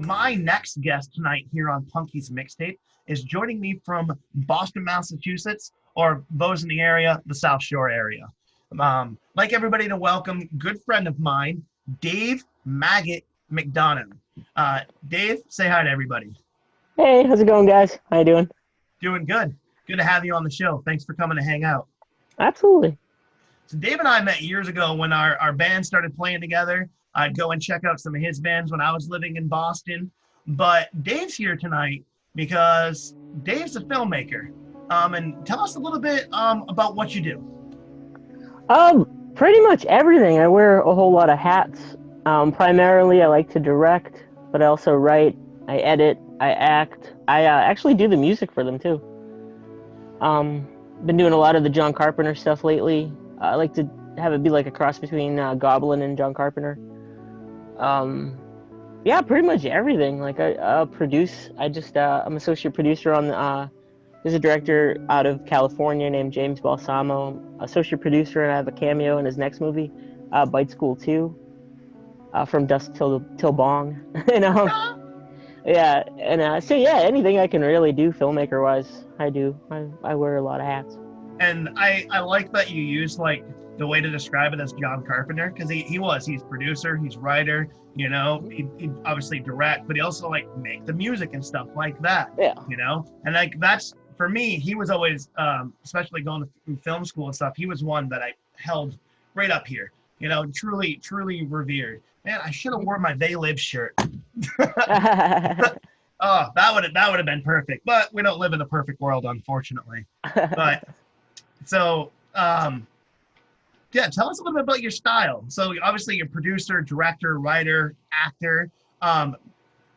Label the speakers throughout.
Speaker 1: my next guest tonight here on Punky's Mixtape is joining me from Boston, Massachusetts, or those in the area, the South Shore area. Like everybody to welcome, good friend of mine, Dave Maggot McDonough. Dave, say hi to everybody.
Speaker 2: Hey, how's it going, guys? How you doing?
Speaker 1: Doing good. Good to have you on the show. Thanks for coming to hang out.
Speaker 2: Absolutely.
Speaker 1: So Dave and I met years ago when our band started playing together. I'd go and check out some of his bands when I was living in Boston. But Dave's here tonight because Dave's a filmmaker. And tell us a little bit about what you do.
Speaker 2: Pretty much everything. I wear a whole lot of hats. Primarily, I like to direct, but I also write, I edit, I act. I actually do the music for them too. Been doing a lot of the John Carpenter stuff lately. I like to have it be like a cross between Goblin and John Carpenter. Yeah, pretty much everything. Like I produce. I'm associate producer on there's a director out of California named James Balsamo, associate producer, and I have a cameo in his next movie, Bite School 2, from Dusk till Bong. And yeah, and so yeah, anything I can really do filmmaker wise, I do. I wear a lot of hats.
Speaker 1: And I like that you use like the way to describe it as John Carpenter, because he's producer, he's writer, he obviously direct, but he also like make the music and stuff like that.
Speaker 2: Yeah.
Speaker 1: And like that's for me, he was always especially going through film school and stuff, he was one that I held right up here, truly revered. Man, I should have worn my They Live shirt. Oh, that would have been perfect, but we don't live in a perfect world, unfortunately. But so yeah, tell us a little bit about your style. So obviously you're producer, director, writer, actor,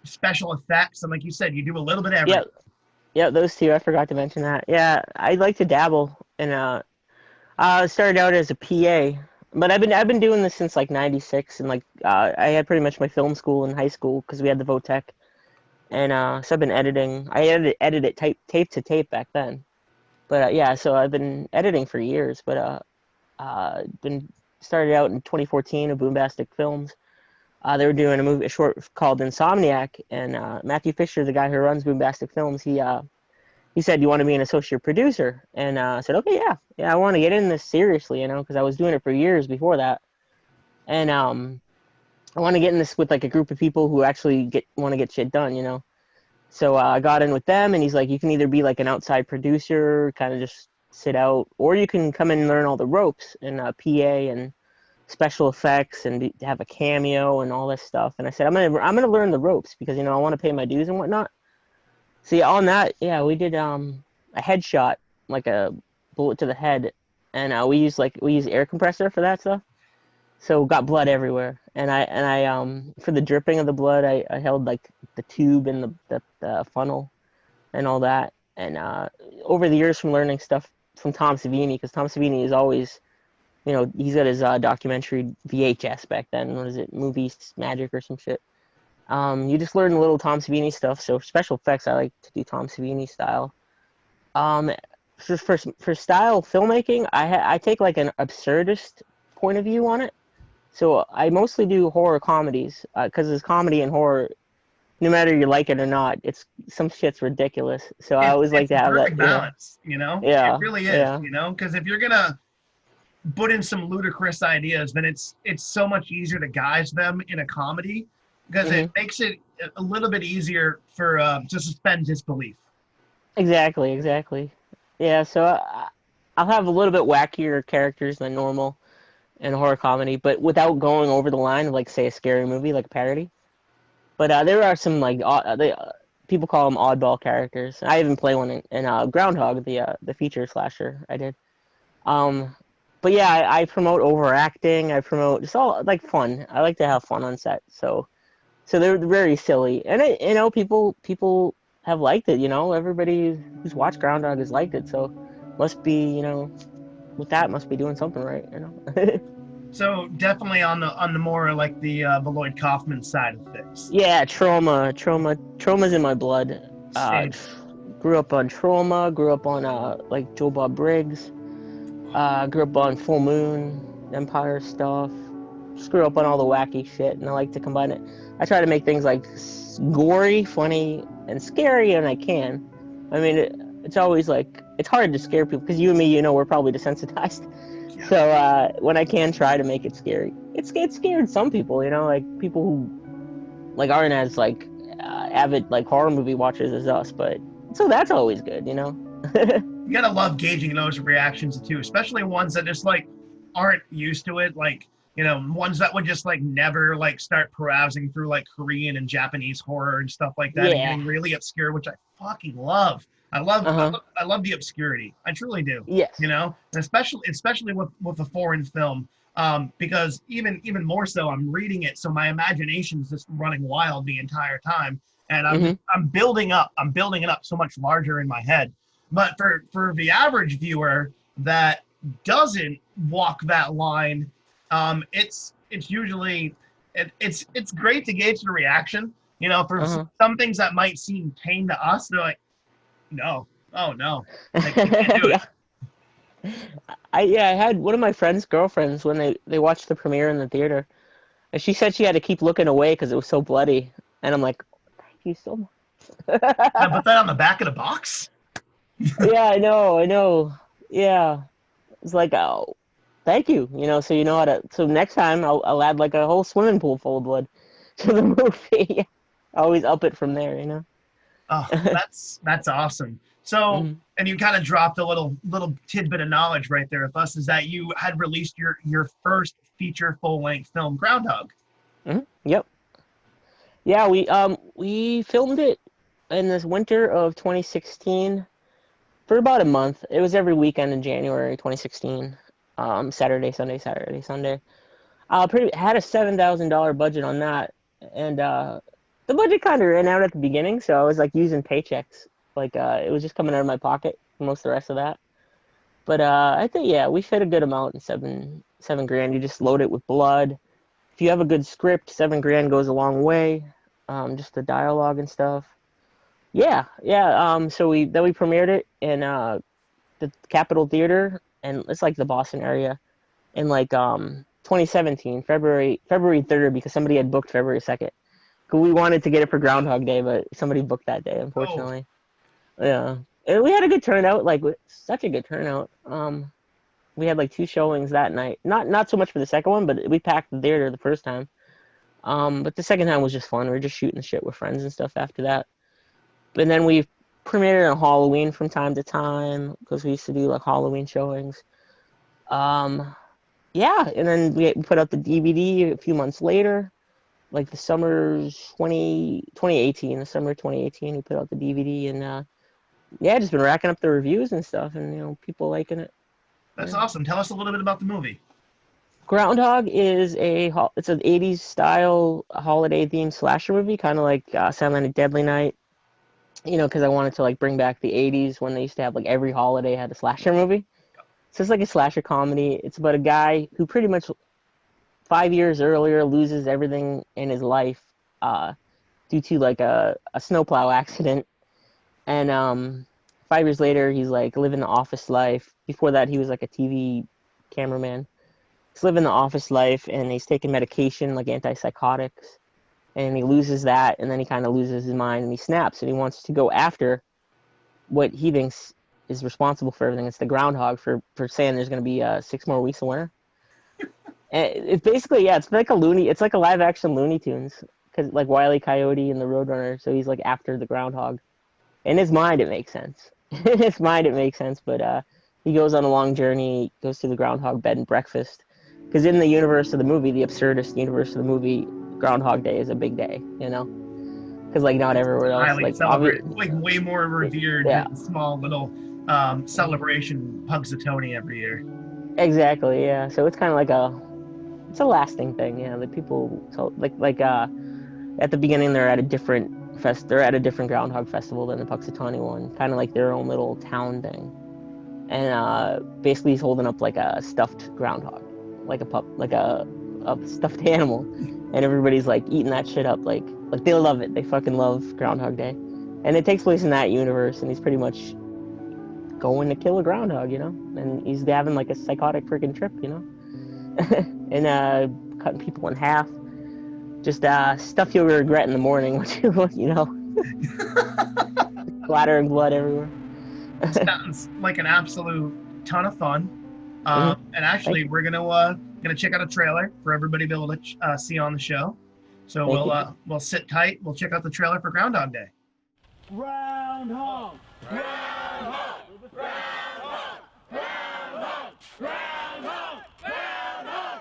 Speaker 1: special effects, and like you said, you do a little bit of everything.
Speaker 2: Yeah, those two. I forgot to mention that. Yeah, I like to dabble, and I started out as a PA, but I've been doing this since like '96, and like I had pretty much my film school in high school because we had the Votech, and so I've been editing. I edited tape to tape back then, but yeah, so I've been editing for years, but been started out in 2014 at Boombastic Films. They were doing a short called Insomniac, and Matthew Fisher, the guy who runs Boombastic Films, he said, "You want to be an associate producer?" And I said, "Okay, yeah, I want to get in this seriously, because I was doing it for years before that, and I want to get in this with like a group of people who actually want to get shit done. So I got in with them, and he's like, "You can either be like an outside producer, kind of just sit out, or you can come in and learn all the ropes and PA and special effects and have a cameo and all this stuff." And I said, I'm gonna learn the ropes because I want to pay my dues and whatnot. See, on that, yeah, we did a headshot, like a bullet to the head, and we use air compressor for that stuff. So got blood everywhere, and I for the dripping of the blood, I held like the tube and the funnel and all that. And over the years from learning stuff from Tom Savini, because Tom Savini is always, he's got his documentary VHS back then. What is it? Movies Magic or some shit. You just learn a little Tom Savini stuff. So special effects, I like to do Tom Savini style. For style filmmaking, I take like an absurdist point of view on it. So I mostly do horror comedies because there's comedy and horror. No matter you like it or not, some shit's ridiculous. So I always like to have that
Speaker 1: balance.
Speaker 2: Yeah,
Speaker 1: it really is.
Speaker 2: yeah.
Speaker 1: Because if you're gonna put in some ludicrous ideas, then it's so much easier to guise them in a comedy because it makes it a little bit easier for to suspend disbelief.
Speaker 2: Exactly. Yeah, so I'll have a little bit wackier characters than normal in a horror comedy, but without going over the line of like say a scary movie, like a parody. But there are some like people call them oddball characters. I even play one in Groundhog, the feature slasher I did. But yeah, I promote overacting. I promote just all like fun. I like to have fun on set. So they're very silly, and people have liked it. Everybody who's watched Groundhog has liked it. So must be with that must be doing something right.
Speaker 1: So definitely on the more like the Lloyd Kaufman side of things.
Speaker 2: Yeah, trauma's in my blood. Grew up on Trauma. Grew up on like Joe Bob Briggs. Grew up on Full Moon, Empire stuff. screw up on all the wacky shit, and I like to combine it. I try to make things like gory, funny, and scary, and I can. I mean, it's always like it's hard to scare people because you and me, we're probably desensitized.
Speaker 1: Yeah.
Speaker 2: So when I can try to make it scary, it scared some people, like people who like aren't as like avid like horror movie watchers as us, but so that's always good.
Speaker 1: You gotta love gauging those reactions too, especially ones that just like aren't used to it. Like, ones that would just like never like start browsing through like Korean and Japanese horror and stuff like that and
Speaker 2: Yeah.
Speaker 1: getting really obscure, which I fucking love. I love,
Speaker 2: Uh-huh.
Speaker 1: I love the obscurity. I truly do.
Speaker 2: Yes.
Speaker 1: And especially with a foreign film, because even more so, I'm reading it, so my imagination's just running wild the entire time, and
Speaker 2: Mm-hmm.
Speaker 1: I'm building up. I'm building it up so much larger in my head. But for the average viewer that doesn't walk that line, it's usually it's great to gauge the reaction. For
Speaker 2: Uh-huh.
Speaker 1: some things that might seem tame to us, they're like, no, oh no, like, you can't do it.
Speaker 2: Yeah. I had one of my friend's girlfriends when they watched the premiere in the theater, and she said she had to keep looking away because it was so bloody, and I'm like, thank you so much.
Speaker 1: I put that on the back of the box.
Speaker 2: Yeah, I know. Yeah, it's like, oh, thank you. So how to. So next time I'll add like a whole swimming pool full of blood to the movie. Always up it from there.
Speaker 1: Oh, that's awesome. So,
Speaker 2: Mhm.
Speaker 1: and you kind of dropped a little tidbit of knowledge right there with us, is that you had released your first feature full length film, Groundhog.
Speaker 2: Yep. Yeah, we filmed it in this winter of 2016 for about a month. It was every weekend in January 2016. Saturday, Sunday, Saturday, Sunday. Had a $7,000 budget on that, and the budget kind of ran out at the beginning, so I was like using paychecks. Like it was just coming out of my pocket for most of the rest of that. But I think we fit a good amount in seven grand. You just load it with blood. If you have a good script, 7 grand goes a long way. Just the dialogue and stuff. Yeah. So we premiered it in the Capitol Theater, and it's like the Boston area, in like 2017, February 3rd, because somebody had booked February 2nd. We wanted to get it for Groundhog Day, but somebody booked that day,
Speaker 1: Oh,
Speaker 2: unfortunately. Yeah, and we had a good turnout, like such a good turnout. We had like 2 showings that night. Not so much for the second one, but we packed the theater the first time. But the second time was just fun. We were just shooting the shit with friends and stuff after that. And then we premiered on Halloween from time to time because we used to do like Halloween showings. Um, yeah, and then we put out the DVD a few months later, like the summer's 2018, the summer of 2018, we put out the DVD, and just been racking up the reviews and stuff, and people liking it.
Speaker 1: that's
Speaker 2: Yeah.
Speaker 1: awesome. Tell us a little bit about the movie.
Speaker 2: Groundhog is it's an 80s style holiday themed slasher movie, kind of like Silent Night, Deadly Night. Because I wanted to like bring back the 80s when they used to have like every holiday had a slasher movie. So it's like a slasher comedy. It's about a guy who pretty much 5 years earlier loses everything in his life due to like a snowplow accident. And 5 years later, he's like living the office life. Before that, he was like a TV cameraman. He's living the office life, and he's taking medication like antipsychotics. And he loses that, and then he kind of loses his mind, and he snaps, and he wants to go after what he thinks is responsible for everything. It's the groundhog for saying there's going to be 6 more weeks of winter. And it's basically it's like a live action Looney Tunes, because like Wile E. Coyote and the Roadrunner. So he's like after the groundhog. In his mind, it makes sense. In his mind, it makes sense, but he goes on a long journey, goes to the groundhog bed and breakfast. Because in the universe of the movie, the absurdist universe of the movie, Groundhog Day is a big day, Because like not everywhere else,
Speaker 1: Highly
Speaker 2: like
Speaker 1: celebrated, like way more revered
Speaker 2: yeah,
Speaker 1: than small little celebration Pugsatoni every year.
Speaker 2: exactly, yeah. So it's kind of like it's a lasting thing, yeah. That people so at the beginning they're at a different Groundhog festival than the Puxatawny one, kind of like their own little town thing. And basically he's holding up like a stuffed groundhog, like a stuffed animal, and everybody's like eating that shit up, like they love it. They fucking love Groundhog Day, and it takes place in that universe, and he's pretty much going to kill a groundhog, and he's having like a psychotic freaking trip. and cutting people in half. Just stuff you'll regret in the morning, you know, splattering blood everywhere.
Speaker 1: Sounds like an absolute ton of fun.
Speaker 2: Hmm.
Speaker 1: And
Speaker 2: Thank
Speaker 1: actually,
Speaker 2: you.
Speaker 1: we're gonna check out a trailer for everybody to be able to see on the show. So
Speaker 2: Thank you.
Speaker 1: we'll sit tight. We'll check out the trailer for Groundhog Day.
Speaker 3: Groundhog! Groundhog! Groundhog! Groundhog! Groundhog! Groundhog!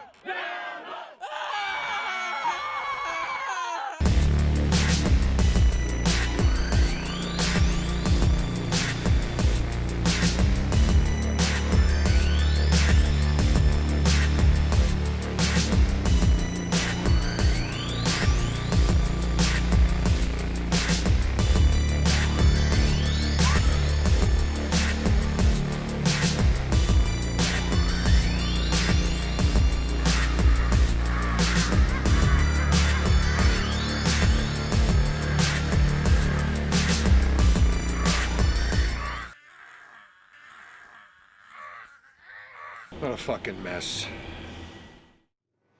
Speaker 4: What a fucking mess.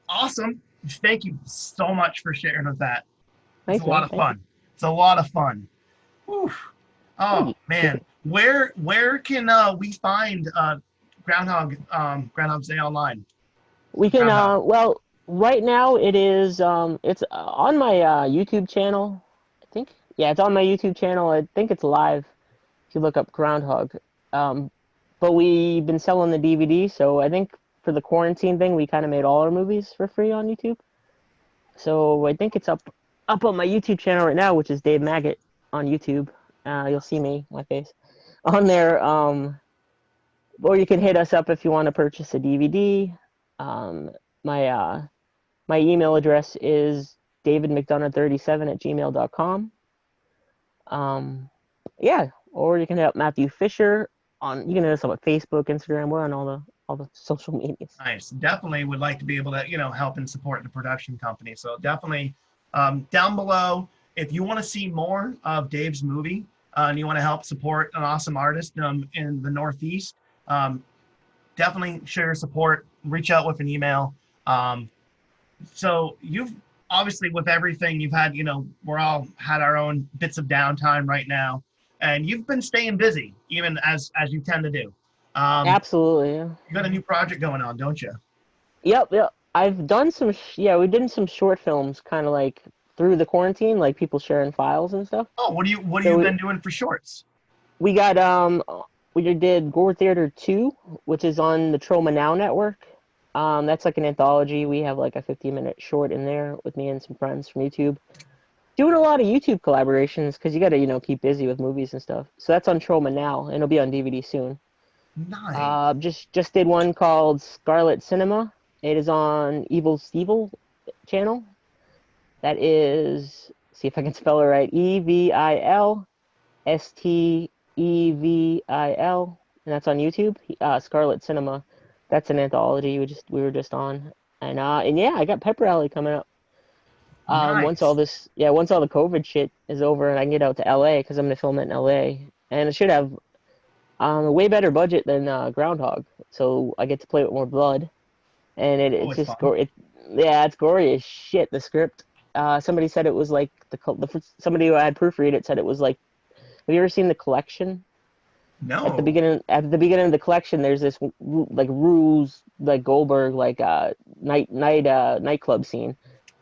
Speaker 1: Awesome. Thank you so much for sharing with that. It's
Speaker 2: Thanks,
Speaker 1: a lot
Speaker 2: man.
Speaker 1: of
Speaker 2: Thank you.
Speaker 1: fun. It's a lot of fun. Whew.
Speaker 2: Thank
Speaker 1: Oh
Speaker 2: you.
Speaker 1: man, where can we find Groundhog Day online?
Speaker 2: We can
Speaker 1: Groundhog.
Speaker 2: well, right now it's on my YouTube channel. I think. Yeah, it's on my YouTube channel. I think it's live if you look up Groundhog. Um, but we've been selling the DVD, so I think for the quarantine thing, we kind of made all our movies for free on YouTube. So I think it's up on my YouTube channel right now, which is Dave Maggot on YouTube. You'll see me, my face, on there. Or you can hit us up if you want to purchase a DVD. Um, my my email address is davidmcdonough37@gmail.com. Yeah, or you can hit up Matthew Fisher on. You can hit us up on Facebook, Instagram. We're on all the social medias.
Speaker 1: Nice. Definitely would like to be able to, help and support the production company. So definitely down below, if you want to see more of Dave's movie and you want to help support an awesome artist in the Northeast, definitely share your support. Reach out with an email. So you've obviously with everything you've had, we're all had our own bits of downtime right now, and you've been staying busy even as you tend to do.
Speaker 2: Absolutely. Yeah.
Speaker 1: You got a new project going on, don't you?
Speaker 2: Yep. Yep. I've done some. Yeah, we did some short films, kind of like through the quarantine, like people sharing files and stuff.
Speaker 1: Oh, what have
Speaker 2: So
Speaker 1: you been doing for shorts?
Speaker 2: we got we did Gore Theater 2, which is on the Trauma Now network. That's like an anthology. We have like a 15-minute short in there with me and some friends from YouTube. Doing a lot of YouTube collaborations because you got to, keep busy with movies and stuff. So that's on Trauma Now, and it'll be on DVD soon.
Speaker 1: Nice.
Speaker 2: Just did one called Scarlet Cinema. It is on Evil Stevel channel. That is, see if I can spell it right, EvilStevel, and that's on YouTube. Scarlet Cinema. That's an anthology we were just on, and yeah, I got Pep Rally coming up. Once all
Speaker 1: Nice.
Speaker 2: the COVID shit is over and I can get out to LA because I'm gonna film it in LA, and it should have a way better budget than Groundhog, so I get to play with more blood, and it's
Speaker 1: Always
Speaker 2: just
Speaker 1: fun.
Speaker 2: it's gory as shit. The script. Somebody said it was like somebody who had proofread it said it was like. Have you ever seen The Collection?
Speaker 1: No.
Speaker 2: At the beginning of The Collection, there's this like Ruse like Goldberg like nightclub scene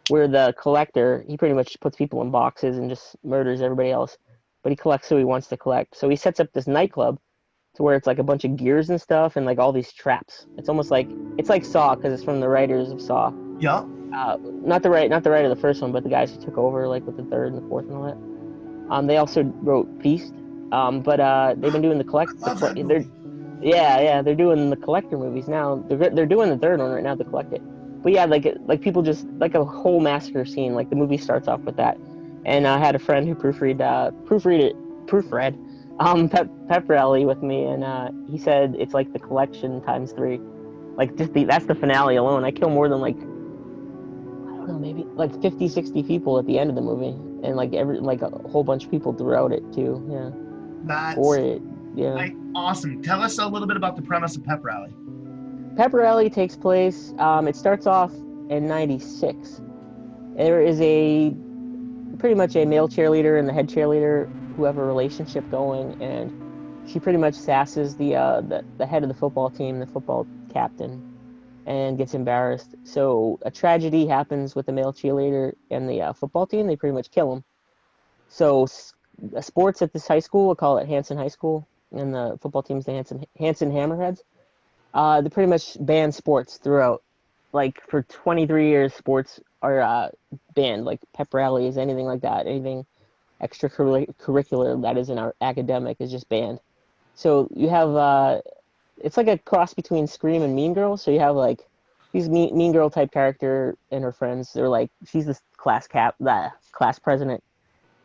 Speaker 2: where the collector he pretty much puts people in boxes and just murders everybody else, but he collects who he wants to collect. So he sets up this nightclub to where it's like a bunch of gears and stuff and like all these traps. It's almost like it's like Saw because it's from the writers of Saw.
Speaker 1: Yup.
Speaker 2: Not the writer of the first one, but the guys who took over like with the third and the fourth and all that. They also wrote Feast. But they've been doing
Speaker 1: Love that movie.
Speaker 2: they're doing the collector movies now. They're doing the third one right now, The Collector. But yeah, like people just like a whole massacre scene. Like the movie starts off with that, and I had a friend who proofread Pep Rally with me, and he said it's like The Collection times 3. Like that's the finale alone. I kill more than like I don't know, maybe like 50, 60 people at the end of the movie, and like a whole bunch of people throughout it too. Yeah,
Speaker 1: That's
Speaker 2: gory. Yeah.
Speaker 1: awesome. Tell us a little bit about the premise of Pep Rally.
Speaker 2: Pep Rally takes place. It starts off in '96. There is a pretty much a male cheerleader and the head cheerleader who have a relationship going, and she pretty much sasses the head of the football team, the football captain, and gets embarrassed. So a tragedy happens with the male cheerleader and the football team. They pretty much kill him. So sports at this high school, we'll call it Hanson High School, and the football team's the Hanson Hammerheads. They pretty much ban sports throughout. Like for 23 years, sports are banned. Like pep rallies, anything like that, anything extracurricular that isn't our academic is just banned. So you have it's like a cross between Scream and Mean Girls. So you have like these mean girl type character and her friends. They're like, she's the class president,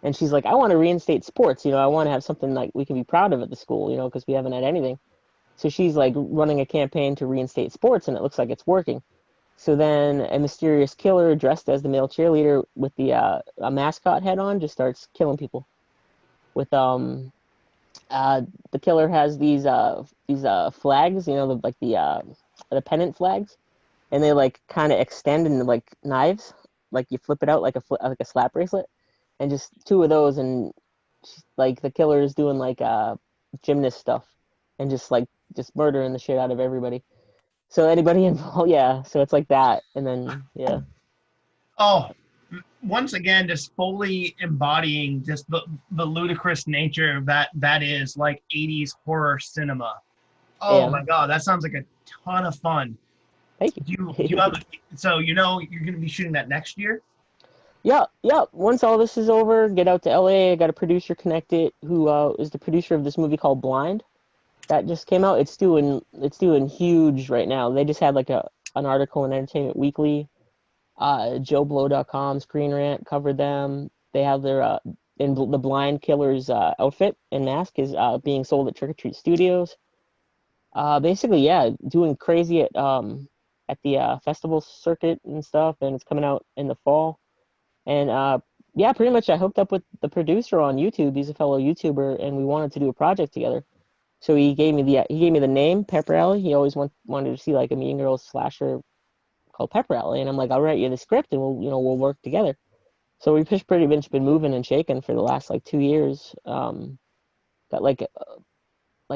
Speaker 2: and she's like, I want to reinstate sports. I want to have something like we can be proud of at the school. Because we haven't had anything. So she's like running a campaign to reinstate sports, and it looks like it's working. So then a mysterious killer dressed as the male cheerleader with a mascot head on just starts killing people. With the killer has these flags, the pennant flags, and they like kind of extend into like knives, like you flip it out like a slap bracelet, and just two of those, and like the killer is doing like gymnast stuff, and just murdering the shit out of everybody. So anybody involved, yeah. So it's like that, and then yeah.
Speaker 1: Oh, once again, just fully embodying just the ludicrous nature that is like 80s horror cinema. Oh
Speaker 2: Yeah.
Speaker 1: my God, that sounds like a ton of fun.
Speaker 2: Thank
Speaker 1: You
Speaker 2: you.
Speaker 1: have so you're going to be shooting that next year?
Speaker 2: Yeah. Once all this is over, get out to LA. I got a producer connected who is the producer of this movie called Blind. That just came out. It's doing huge right now. They just had like an article in Entertainment Weekly. JoeBlow.com, Screen Rant covered them. They have their the blind killer's outfit and mask is being sold at Trick or Treat Studios. Basically, yeah, doing crazy at the festival circuit and stuff, and it's coming out in the fall. And yeah, pretty much I hooked up with the producer on YouTube. He's a fellow YouTuber, and we wanted to do a project together. So he gave me the name Pep Rally. He always wanted to see like a Mean Girls slasher called Pep Rally, and I'm like, I'll write you the script, and we'll work together. So we've just pretty much been moving and shaking for the last like 2 years. Got like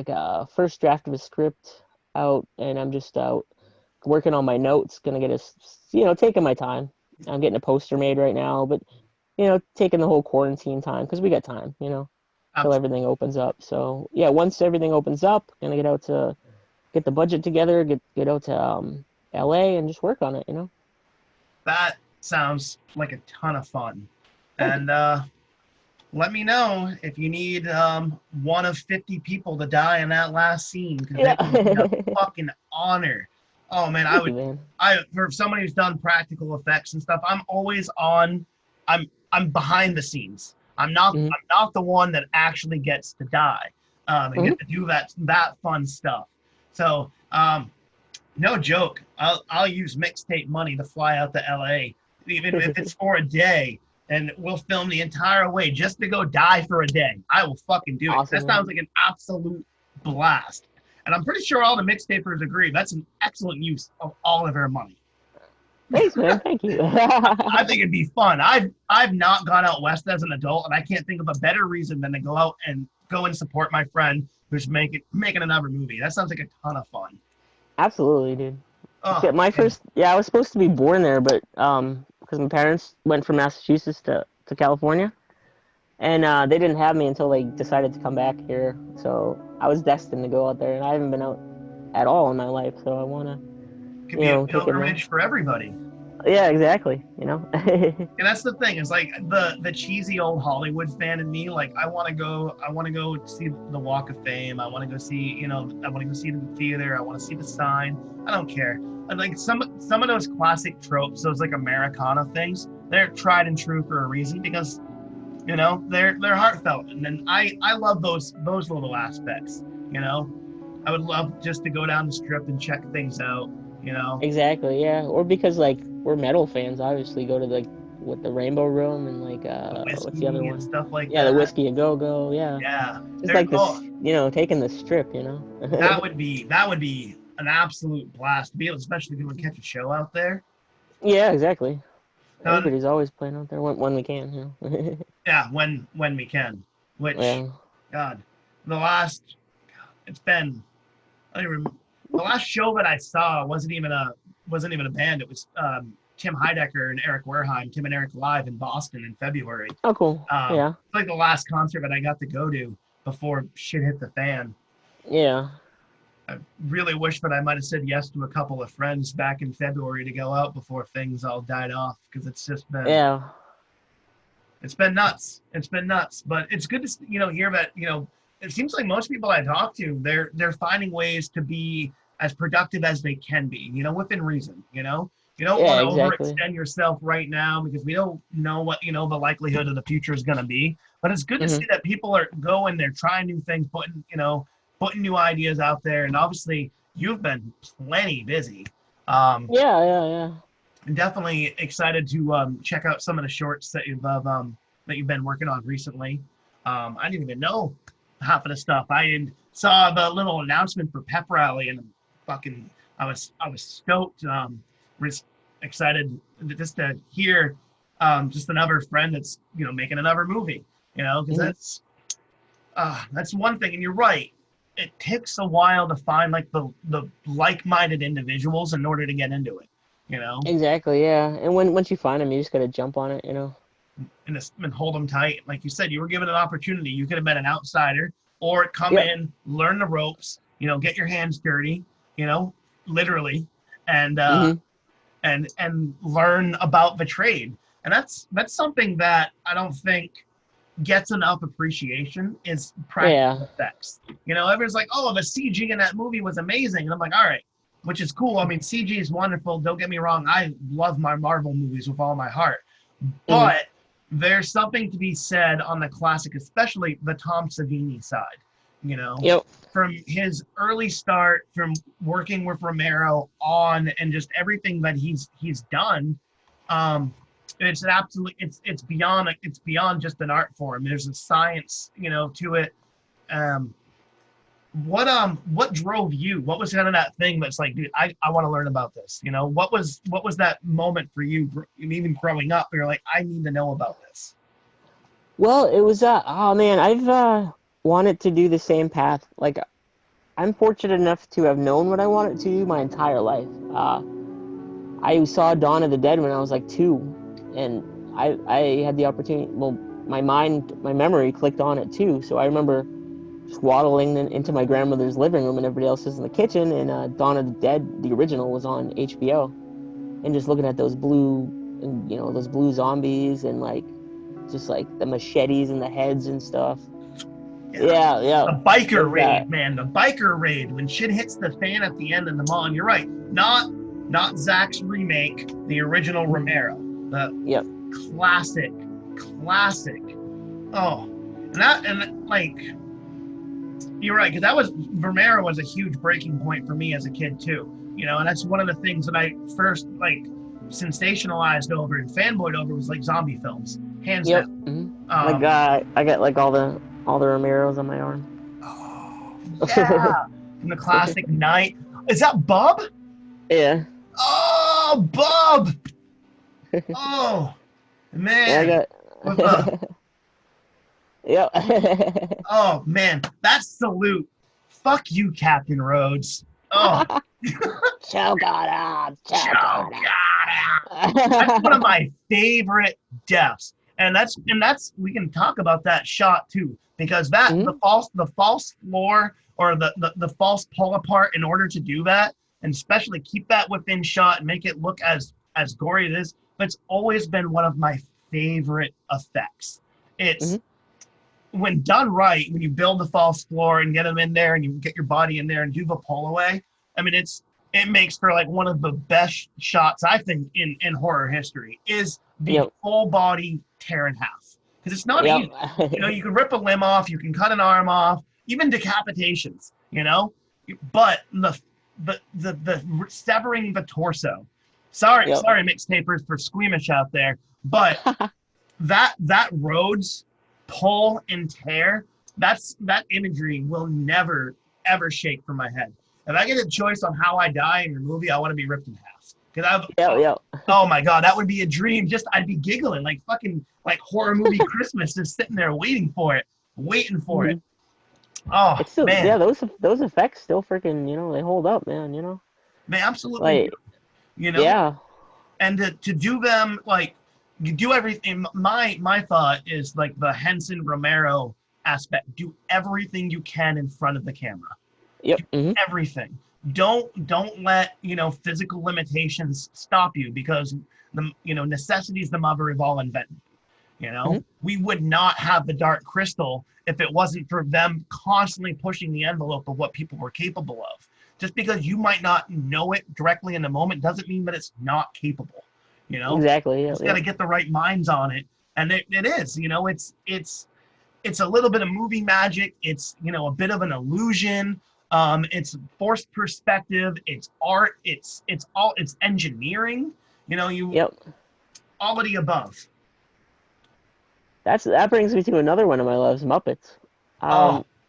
Speaker 2: a first draft of a script out, and I'm just out working on my notes. Gonna get taking my time. I'm getting a poster made right now, but taking the whole quarantine time because we got time. Till everything opens up. So yeah, once everything opens up, gonna get the budget together, get out to LA and just work on it.
Speaker 1: That sounds like a ton of fun. And let me know if you need one of 50 people to die in that last scene, because it would be a fucking honor. Oh man, for somebody who's done practical effects and stuff, I'm always on. I'm behind the scenes. I'm not the one that actually gets to die and get to do that fun stuff. So no joke, I'll use MixTape money to fly out to LA, even if it's for a day, and we'll film the entire way just to go die for a day. I will fucking do it.
Speaker 2: Awesome,
Speaker 1: that sounds like an absolute blast. And I'm pretty sure all the mixtapers agree that's an excellent use of all of our money.
Speaker 2: Thanks, man. Thank you.
Speaker 1: I think it'd be fun. I've not gone out west as an adult, and I can't think of a better reason than to go out and support my friend who's making another movie. That sounds like a ton of fun.
Speaker 2: Absolutely, dude.
Speaker 1: Oh,
Speaker 2: I was supposed to be born there, but because my parents went from Massachusetts to California, and they didn't have me until they decided to come back here. So I was destined to go out there, and I haven't been out at all in my life. So I want to.
Speaker 1: Could be a pilgrimage for everybody.
Speaker 2: Yeah, exactly.
Speaker 1: And that's the thing. It's like the cheesy old Hollywood fan in me. Like I want to go see the Walk of Fame. I want to go see, I want to go see the theater. I want to see the sign. I don't care. And like some of those classic tropes, those like Americana things, they're tried and true for a reason because, they're heartfelt. And then I love those little aspects. I would love just to go down the strip and check things out.
Speaker 2: Exactly, yeah. Or because like we're metal fans, obviously go to the Rainbow Room and like what's the other one?
Speaker 1: Stuff like
Speaker 2: yeah,
Speaker 1: that.
Speaker 2: the Whiskey a Go Go, yeah.
Speaker 1: Yeah.
Speaker 2: Just like this, taking the strip,
Speaker 1: that would be an absolute blast to be able, especially if you catch a show out there.
Speaker 2: Yeah, exactly.
Speaker 1: Um,
Speaker 2: Everybody's always playing out there when we can. You know?
Speaker 1: Yeah, when we can. Which,
Speaker 2: Yeah.
Speaker 1: God, it's been. I don't even remember, the last show that I saw wasn't even a band. It was Tim Heidecker and Eric Wareheim, Tim and Eric live in Boston in February.
Speaker 2: Oh, cool. Yeah.
Speaker 1: It's like the last concert that I got to go to before shit hit the fan.
Speaker 2: Yeah.
Speaker 1: I really wish that I might have said yes to a couple of friends back in February to go out before things all died off, because it's just been it's been nuts. It's been nuts, but it's good to hear that it seems like most people I talk to, they're finding ways to be as productive as they can be, within reason. You don't want to overextend yourself right now, because we don't know what the likelihood of the future is going to be. But it's good to see that people are going, they're trying new things, putting new ideas out there, and obviously you've been plenty busy.
Speaker 2: Yeah.
Speaker 1: I'm definitely excited to check out some of the shorts that you've been working on recently. I didn't even know half of the stuff. I saw the little announcement for Pep Rally, and I was stoked. Was excited just to hear just another friend that's making another movie. Because that's one thing, and you're right. It takes a while to find like the like-minded individuals in order to get into it.
Speaker 2: Exactly, yeah. And once you find them, you just gotta jump on it,
Speaker 1: and hold them tight. Like you said, you were given an opportunity. You could have been an outsider, or come in, learn the ropes, get your hands dirty, literally, and learn about the trade. And that's something that I don't think gets enough appreciation, is practical effects. Everyone's like, oh, the CG in that movie was amazing. And I'm like, all right. Which is cool. I mean, CG is wonderful. Don't get me wrong. I love my Marvel movies with all my heart. But there's something to be said on the classic, especially the Tom Savini side. From his early start, from working with Romero on, and just everything that he's done. It's an absolute. It's beyond just an art form. There's a science, to it. What drove you? What was kind of that thing that's like, dude, I want to learn about this? What was that moment for you, even growing up, where you're like, I need to know about this?
Speaker 2: Well, it was oh man, I've wanted to do the same path. Like, I'm fortunate enough to have known what I wanted to do my entire life. I saw Dawn of the Dead when I was like 2, and I had the opportunity. Well, my memory clicked on it too. So I remember just waddling into my grandmother's living room, and everybody else is in the kitchen, and Dawn of the Dead, the original, was on HBO, and just looking at those blue zombies, and like just like the machetes and the heads and stuff. Yeah.
Speaker 1: The biker raid, man. The biker raid, when shit hits the fan at the end of the mall. And you're right, not Zach's remake, the original Romero, the classic. Oh, and like. You're right, because Romero was a huge breaking point for me as a kid too. And that's one of the things that I first like sensationalized over and fanboyed over, was like zombie films, hands down.
Speaker 2: I got like all the Romeros on my arm.
Speaker 1: Oh, yeah. From the classic Night. Is that Bub?
Speaker 2: Yeah.
Speaker 1: Oh, Bub. Oh, man.
Speaker 2: Yeah, I got. Yep.
Speaker 1: Oh man, that salute. Fuck you, Captain Rhodes. Oh.
Speaker 2: Choke on him.
Speaker 1: That's one of my favorite deaths. And that's we can talk about that shot too, because that the false floor, or the false pull apart, in order to do that, and especially keep that within shot and make it look as gory as it is, that's always been one of my favorite effects. It's when done right, when you build the false floor and get them in there, and you get your body in there and do the pull away, I mean, it makes for like one of the best shots, I think, in horror history, is the full body tear in half. Because it's not easy. You can rip a limb off, you can cut an arm off, even decapitations, but the severing the torso. Sorry, mixtapers, for squeamish out there, but that Rhodes pull and tear, that imagery will never ever shake from my head. if I get a choice on how I die in your movie, I want to be ripped in half. Cause
Speaker 2: Yeah.
Speaker 1: oh my god, that would be a dream. Just I'd be giggling like fucking like horror movie Christmas, just sitting there waiting for it. Oh
Speaker 2: It's still,
Speaker 1: man,
Speaker 2: yeah, those effects still freaking, they hold up, man,
Speaker 1: they absolutely do.
Speaker 2: Like,
Speaker 1: You know,
Speaker 2: yeah.
Speaker 1: and to do them like you do everything. My thought is like the Henson Romero aspect. Do everything you can in front of the camera.
Speaker 2: Yep.
Speaker 1: Everything. Don't let physical limitations stop you, because the necessity is the mother of all invention. We would not have the Dark Crystal if it wasn't for them constantly pushing the envelope of what people were capable of. Just because you might not know it directly in the moment doesn't mean that it's not capable.
Speaker 2: Exactly.
Speaker 1: Just got to get the right minds on it, and it is. It's a little bit of movie magic. It's a bit of an illusion. It's forced perspective. It's art. It's engineering.
Speaker 2: Yep.
Speaker 1: All of the above.
Speaker 2: That brings me to another one of my loves, Muppets.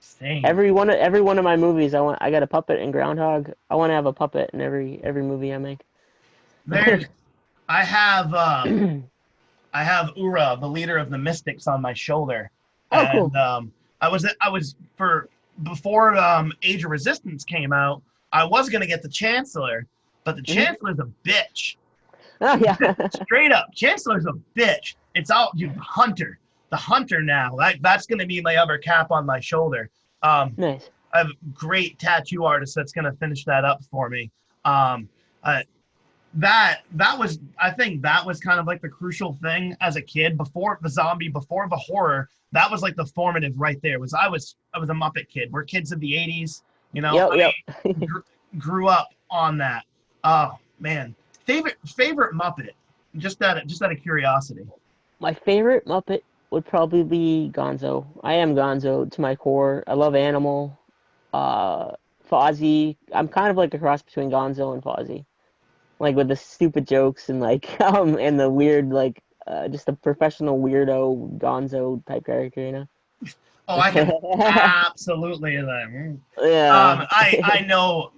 Speaker 1: Same.
Speaker 2: Every one of my movies, I got a puppet in Groundhog. I want to have a puppet in every movie I make.
Speaker 1: I have Ura, the leader of the Mystics, on my shoulder.
Speaker 2: Oh, cool.
Speaker 1: And I was before Age of Resistance came out, I was gonna get the Chancellor, but the Chancellor's a bitch.
Speaker 2: Oh yeah.
Speaker 1: Straight up, Chancellor's a bitch. It's all the hunter now. That's gonna be my other cap on my shoulder.
Speaker 2: Nice.
Speaker 1: I have a great tattoo artist that's gonna finish that up for me. I think that was kind of like the crucial thing as a kid. Before the zombie, before the horror, that was like the formative right there. I was a Muppet kid. We're kids of the 80s,
Speaker 2: Yep.
Speaker 1: grew up on that. Oh man, favorite Muppet, just out of curiosity.
Speaker 2: My favorite Muppet would probably be Gonzo. I am Gonzo to my core. I love Animal. Fozzie. I'm kind of like a cross between Gonzo and Fozzie. Like with the stupid jokes and like and the weird just a professional weirdo Gonzo type character,
Speaker 1: Oh, I can absolutely that.
Speaker 2: Yeah.
Speaker 1: I know.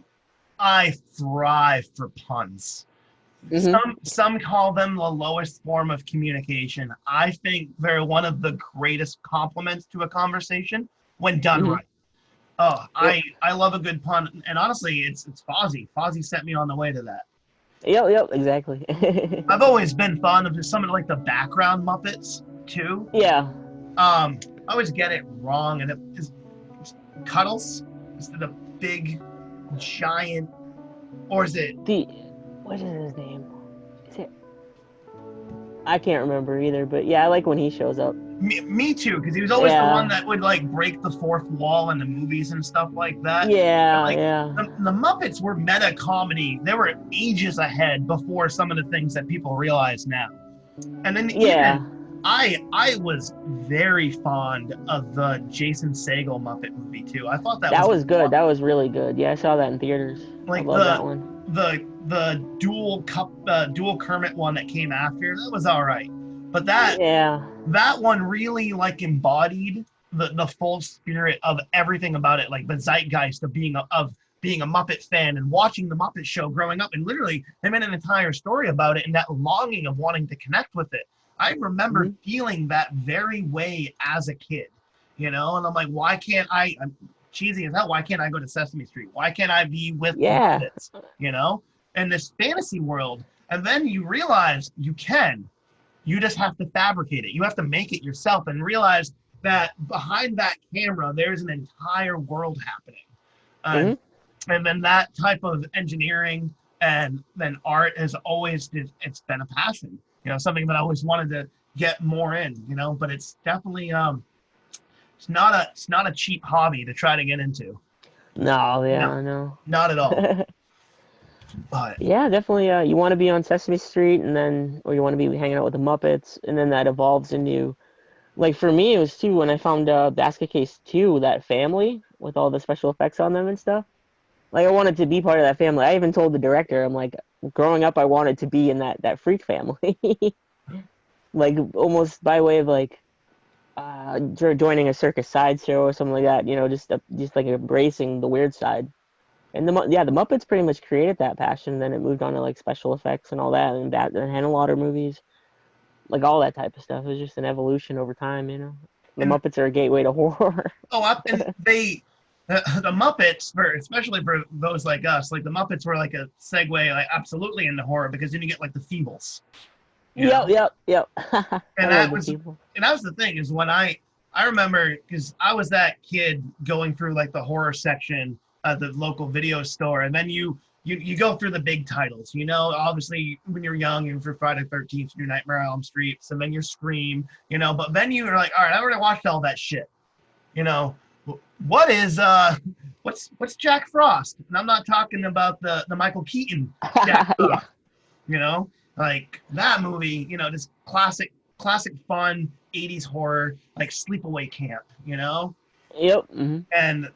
Speaker 1: I thrive for puns. Some call them the lowest form of communication. I think they're one of the greatest compliments to a conversation when done right. Oh, yep. I love a good pun, and honestly, it's Fozzie. Fozzie set me on the way to that.
Speaker 2: Yep, exactly.
Speaker 1: I've always been fond of some of like the background Muppets too.
Speaker 2: Yeah.
Speaker 1: I always get it wrong, and it's Cuddles instead of big, giant, or is it
Speaker 2: what is his name? Is it? I can't remember either, but yeah, I like when he shows up.
Speaker 1: Me too, because he was always the one that would like break the fourth wall in the movies and stuff like that.
Speaker 2: Yeah,
Speaker 1: The Muppets were meta comedy. They were ages ahead before some of the things that people realize now. And then I was very fond of the Jason Segel Muppet movie too. I thought that
Speaker 2: was good. That was really good. Yeah, I saw that in theaters. I love that one.
Speaker 1: The dual Kermit one that came after, that was all right. But that one really like embodied the full spirit of everything about it, like the zeitgeist of being a Muppet fan and watching the Muppet Show growing up, and literally they made an entire story about it and that longing of wanting to connect with it. I remember feeling that very way as a kid, and I'm like, why can't I'm cheesy as hell, why can't I go to Sesame Street? Why can't I be with the Muppets, in this fantasy world? And then you realize you can. You just have to fabricate it. You have to make it yourself and realize that behind that camera, there's an entire world happening. And then that type of engineering and then art has always, it's been a passion, something that I always wanted to get more in, but it's definitely, it's not a cheap hobby to try to get into.
Speaker 2: No.
Speaker 1: Not at all. But
Speaker 2: yeah, definitely. You want to be on Sesame Street, or you want to be hanging out with the Muppets, and then that evolves into, like for me, it was too when I found Basket Case 2, that family with all the special effects on them and stuff. Like I wanted to be part of that family. I even told the director, I'm like, growing up, I wanted to be in that freak family, like almost by way of like joining a circus sideshow or something like that. Just like embracing the weird side. And the Muppets pretty much created that passion. Then it moved on to like special effects and all that, and Hannah Lauder movies, like all that type of stuff. It was just an evolution over time, you know. The
Speaker 1: And
Speaker 2: Muppets are a gateway to horror.
Speaker 1: and the Muppets, especially for those like us, like the Muppets were like a segue, like absolutely into horror because then you get like the Feebles. You know?
Speaker 2: Yep.
Speaker 1: And
Speaker 2: I
Speaker 1: that
Speaker 2: love the
Speaker 1: was
Speaker 2: people.
Speaker 1: the thing is when I remember because I was that kid going through like the horror section at the local video store, and then you go through the big titles. You know, obviously when you're young, you're for Friday the 13th, your Nightmare on Elm Street, and then your Scream. You know, but then you're like, all right, I already watched all that shit. You know, what is what's Jack Frost? And I'm not talking about the Michael Keaton Jack Frost.
Speaker 2: Yeah.
Speaker 1: You know, like that movie. You know, just classic fun 80s horror, like Sleepaway Camp. You know.
Speaker 2: Yep. Mm-hmm.
Speaker 1: And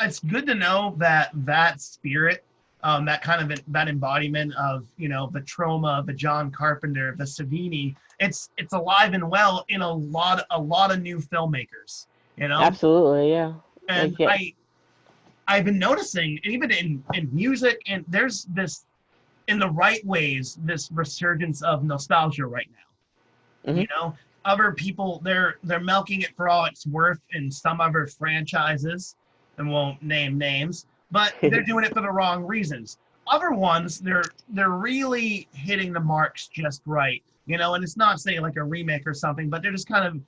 Speaker 1: it's good to know that spirit, that kind of that embodiment of, you know, the trauma, the John Carpenter, the Savini, it's alive and well in a lot of new filmmakers, you know.
Speaker 2: Absolutely, yeah.
Speaker 1: And
Speaker 2: like, yeah.
Speaker 1: I've been noticing even in music, and there's this in the right ways this resurgence of nostalgia right now.
Speaker 2: Mhm.
Speaker 1: You know, other people they're milking it for all it's worth in some other franchises, and won't name names, but they're doing it for the wrong reasons. Other ones, they're really hitting the marks just right, you know, and it's not saying like a remake or something, but they're just kind of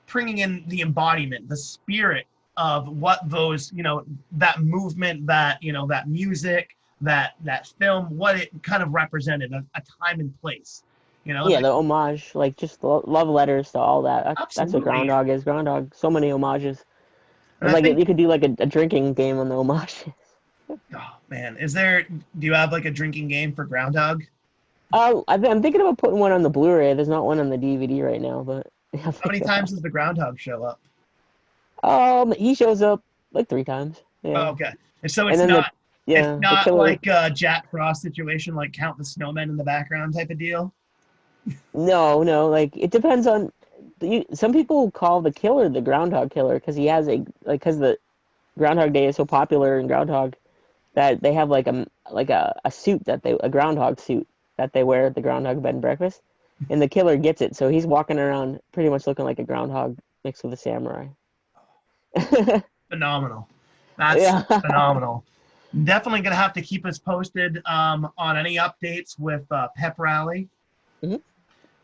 Speaker 1: bringing in the embodiment, the spirit of what those, you know, that movement, that, you know, that music, that film, what it kind of represented, a time and place, you know.
Speaker 2: Yeah, the homage, like just love letters to all that. That's what
Speaker 1: Absolutely.
Speaker 2: Groundhog is. Groundhog, so many homages.
Speaker 1: And
Speaker 2: It's
Speaker 1: I
Speaker 2: like
Speaker 1: think,
Speaker 2: you could do like a drinking game on the homages.
Speaker 1: oh man, do you have like a drinking game for Groundhog?
Speaker 2: I'm thinking about putting one on the Blu-ray. There's not one on the DVD right now, but
Speaker 1: How many times does the Groundhog show up?
Speaker 2: he shows up like 3 times. Yeah.
Speaker 1: Oh, okay. And so
Speaker 2: And
Speaker 1: it's
Speaker 2: then
Speaker 1: not
Speaker 2: the
Speaker 1: it's not
Speaker 2: killer.
Speaker 1: like a Jack Frost situation, like Count the Snowmen in the background type of deal.
Speaker 2: No, like it depends on. Some people call the killer the Groundhog Killer because he has because the Groundhog Day is so popular in Groundhog that they have like a suit a groundhog suit that they wear at the Groundhog bed and breakfast, and the killer gets it, so he's walking around pretty much looking like a groundhog mixed with a samurai.
Speaker 1: Phenomenal. That's
Speaker 2: Yeah.
Speaker 1: phenomenal. Definitely gonna have to keep us posted on any updates with Pep Rally.
Speaker 2: Mhm.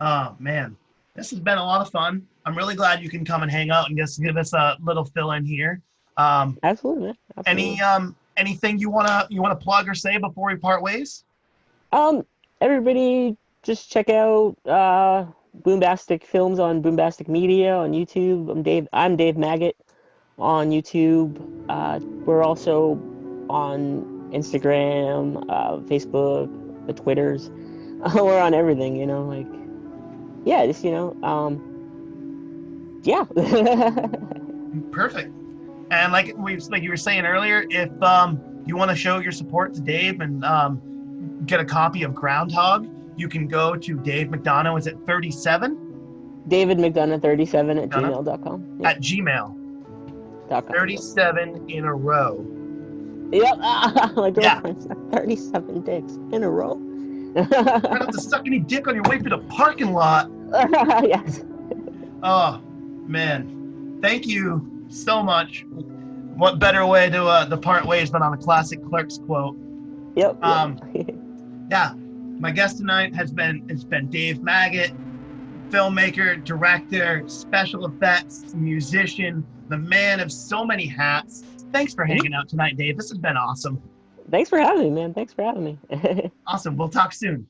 Speaker 1: Oh man, this has been a lot of fun. I'm really glad you can come and hang out and just give us a little fill in here.
Speaker 2: Absolutely, man. Absolutely.
Speaker 1: Anything you wanna plug or say before we part ways?
Speaker 2: Everybody just check out Boombastic Films on Boombastic Media on YouTube. I'm Dave Maggot on YouTube. We're also on Instagram, Facebook, the Twitters. We're on everything, you know, like, yeah, just, you know, yeah.
Speaker 1: Perfect. And like you were saying earlier, if you want to show your support to Dave and get a copy of Groundhog, you can go to Dave McDonough. Is it 37?
Speaker 2: David McDonough 37 at
Speaker 1: McDonough?
Speaker 2: gmail.com. Yeah.
Speaker 1: At Gmail.
Speaker 2: .com.
Speaker 1: 37 in a row.
Speaker 2: Yep. My
Speaker 1: Yeah.
Speaker 2: girlfriend said 37 dicks in a row.
Speaker 1: You don't have to suck any dick on your way through the parking lot.
Speaker 2: Yes.
Speaker 1: Oh, man. Thank you so much. What better way to part ways than on a classic Clerks quote?
Speaker 2: Yep.
Speaker 1: Yeah. My guest tonight has been Dave Maggot, filmmaker, director, special effects, musician, the man of so many hats. Thanks for hanging out tonight, Dave. This has been awesome.
Speaker 2: Thanks for having me, man. Thanks for having me.
Speaker 1: Awesome. We'll talk soon.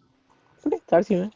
Speaker 2: Okay, talk to you, man.